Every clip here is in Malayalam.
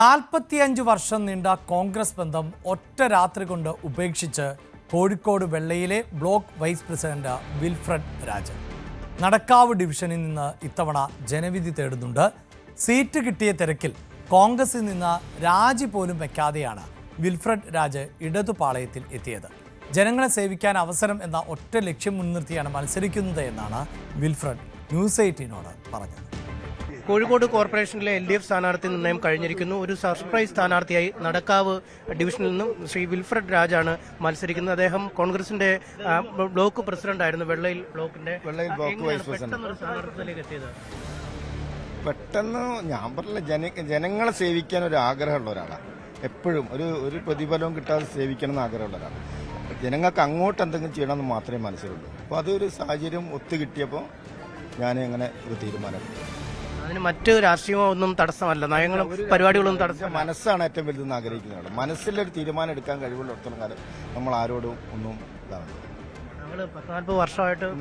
45 വർഷം നീണ്ട കോൺഗ്രസ് ബന്ധം ഒറ്റ രാത്രി കൊണ്ട് ഉപേക്ഷിച്ച് കോഴിക്കോട് വെള്ളയിലെ block vice president Wilfred Raj Nadakkavu ഡിവിഷനിൽ നിന്ന് ഇത്തവണ ജനവിധി തേടുന്നുണ്ട്. സീറ്റ് കിട്ടിയ തിരക്കിൽ കോൺഗ്രസിൽ നിന്ന് രാജി പോലും വയ്ക്കാതെയാണ് വിൽഫ്രഡ് രാജ് ഇടതുപാളയത്തിൽ എത്തിയത്. ജനങ്ങളെ സേവിക്കാൻ അവസരം എന്ന ഒറ്റ ലക്ഷ്യം മുൻനിർത്തിയാണ് മത്സരിക്കുന്നത് എന്നാണ് വിൽഫ്രഡ് ന്യൂസ് 18നോട് പറഞ്ഞത്. കോഴിക്കോട് കോർപ്പറേഷനിലെ LDF സ്ഥാനാർത്ഥി നിർണ്ണയം കഴിഞ്ഞിരിക്കുന്നു. ഒരു സർപ്രൈസ് സ്ഥാനാർത്ഥിയായി നടക്കാവ് ഡിവിഷനിൽ നിന്നും ശ്രീ വിൽഫ്രഡ് രാജാണ് മത്സരിക്കുന്നത്. അദ്ദേഹം കോൺഗ്രസിന്റെ ബ്ലോക്ക് പ്രസിഡന്റ് ആയിരുന്നു, വെള്ളയിൽ ബ്ലോക്കിന്റെ. സ്ഥാനാർത്ഥിയിലേക്ക് എത്തിയത് പെട്ടെന്ന് ഞാൻ പറഞ്ഞില്ല, ജനങ്ങളെ സേവിക്കാൻ ഒരു ആഗ്രഹമുള്ള ഒരാളാണ്. എപ്പോഴും ഒരു പ്രതിഫലവും കിട്ടാതെ സേവിക്കണം എന്ന് ആഗ്രഹമുള്ള ഒരാളാണ്. ജനങ്ങൾക്ക് അങ്ങോട്ട് എന്തെങ്കിലും ചെയ്യണമെന്ന് മാത്രമേ മനസ്സിലുള്ളൂ. അപ്പോൾ അതൊരു സാഹചര്യം ഒത്തു കിട്ടിയപ്പോൾ ഞാൻ അങ്ങനെ ഒരു തീരുമാനം. അതിന് മറ്റ് രാഷ്ട്രീയമോ ഒന്നും തടസ്സമല്ല, നയങ്ങളും പരിപാടികളൊന്നും തടസ്സം. മനസ്സാണ് ഏറ്റവും വലുതെന്ന് ആഗ്രഹിക്കുന്നതാണ്. മനസ്സിലൊരു തീരുമാനം എടുക്കാൻ കഴിവുള്ളിടത്തോളം കാലം നമ്മൾ ആരോടും ഒന്നും ഇതാണ്.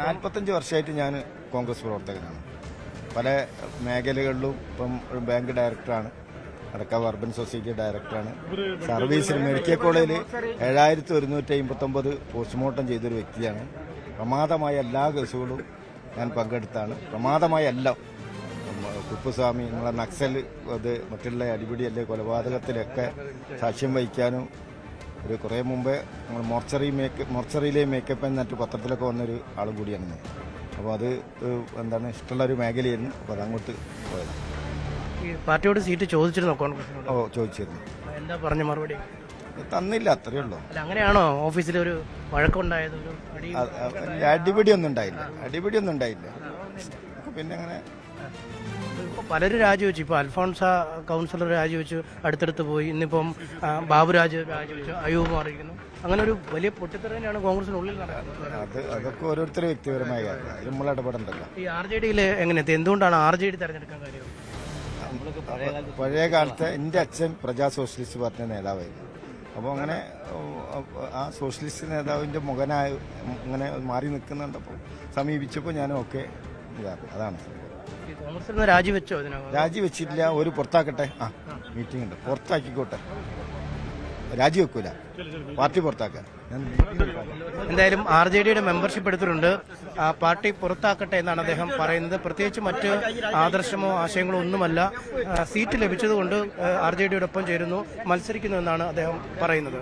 45 വർഷമായിട്ട് ഞാൻ കോൺഗ്രസ് പ്രവർത്തകനാണ്. പല മേഖലകളിലും ഇപ്പം ബാങ്ക് ഡയറക്ടറാണ്, നടക്കാവ് അർബൻ സൊസൈറ്റി ഡയറക്ടറാണ്. സർവീസിൽ മെഡിക്കൽ കോളേജിൽ 7159 പോസ്റ്റ്മോർട്ടം ചെയ്തൊരു വ്യക്തിയാണ്. പ്രമാദമായ എല്ലാ കേസുകളും ഞാൻ പങ്കെടുത്താണ്. പ്രമാദമായ എല്ലാം കുപ്പുസ്വാമി നമ്മളെ നക്സൽ മറ്റുള്ള അടിപിടിയല്ലേ കൊലപാതകത്തിലൊക്കെ സാക്ഷ്യം വഹിക്കാനും ഒരു കുറേ മുമ്പേ നമ്മൾ മോർച്ചറിയിലെ മേക്കപ്പ് എന്നിട്ട് പത്രത്തിലൊക്കെ വന്നൊരു ആളും കൂടിയാണ്. അപ്പോൾ അത് ഇഷ്ടമുള്ള ഒരു മേഖലയായിരുന്നു. അപ്പോൾ അതങ്ങോട്ട് പോയത്. ഈ പാർട്ടിയോട് സീറ്റ് ചോദിച്ചിരുന്നോ കോൺഗ്രസിനോട്? ചോദിച്ചിരുന്നു. എന്താ പറഞ്ഞ മറുപടി? തന്നില്ല, അത്രയേ ഉള്ളൂ. അങ്ങനെയാണോ ഓഫീസിൽ ഒരു വഴക്കുണ്ടായത്? അടിപിടിയൊന്നും ഉണ്ടായില്ല. പിന്നെ അങ്ങനെ പലരും രാജിവെച്ചു. ഇപ്പോൾ അൽഫോൺസ കൗൺസിലർ രാജിവെച്ചു, അടുത്തടുത്ത് പോയി. ഇന്നിപ്പം ബാബുരാജ് രാജിവെച്ചു, അയ്യൂബ് മാറിയിരിക്കുന്നു. അങ്ങനെ ഒരു വലിയ പൊട്ടിത്തെറി തന്നെയാണ് കോൺഗ്രസിനുള്ളിൽ നടക്കുന്നത്. അതൊക്കെ ഓരോരുത്തരും വ്യക്തിപരമായ കാര്യം, നമ്മൾ ഇടപെടണ്ടല്ലോ. ഈ RJDയിൽ എങ്ങനെയെത്തി? എന്തുകൊണ്ടാണ് RJD തെരഞ്ഞെടുക്കാൻ കാര്യം? പഴയ കാലത്ത് എൻ്റെ അച്ഛൻ പ്രജാ സോഷ്യലിസ്റ്റ് പാർട്ടിയുടെ നേതാവായിരുന്നു. അപ്പോൾ അങ്ങനെ ആ സോഷ്യലിസ്റ്റ് നേതാവിൻ്റെ മകനായി അങ്ങനെ മാറി നിൽക്കുന്നുണ്ടപ്പോൾ സമീപിച്ചപ്പോൾ ഞാനും ഒക്കെ അതാണ്. കോൺഗ്രസിൽ നിന്ന് രാജിവെച്ചോ? രാജിവെച്ചിട്ടില്ല. ഒരു പുറത്താക്കട്ടെ, മീറ്റിംഗ് ഉണ്ട്, പുറത്താക്കിക്കോട്ടെ. രാജിവെക്കൂല, പാർട്ടി പുറത്താക്കാൻ. എന്തായാലും RJDയുടെ മെമ്പർഷിപ്പ് എടുത്തിട്ടുണ്ട്. പാർട്ടി പുറത്താക്കട്ടെ എന്നാണ് അദ്ദേഹം പറയുന്നത്. പ്രത്യേകിച്ച് മറ്റ് ആദർശമോ ആശയങ്ങളോ ഒന്നുമല്ല. സീറ്റ് ലഭിച്ചതുകൊണ്ട് RJDയോടൊപ്പം ചേരുന്നു, മത്സരിക്കുന്നു എന്നാണ് അദ്ദേഹം പറയുന്നത്.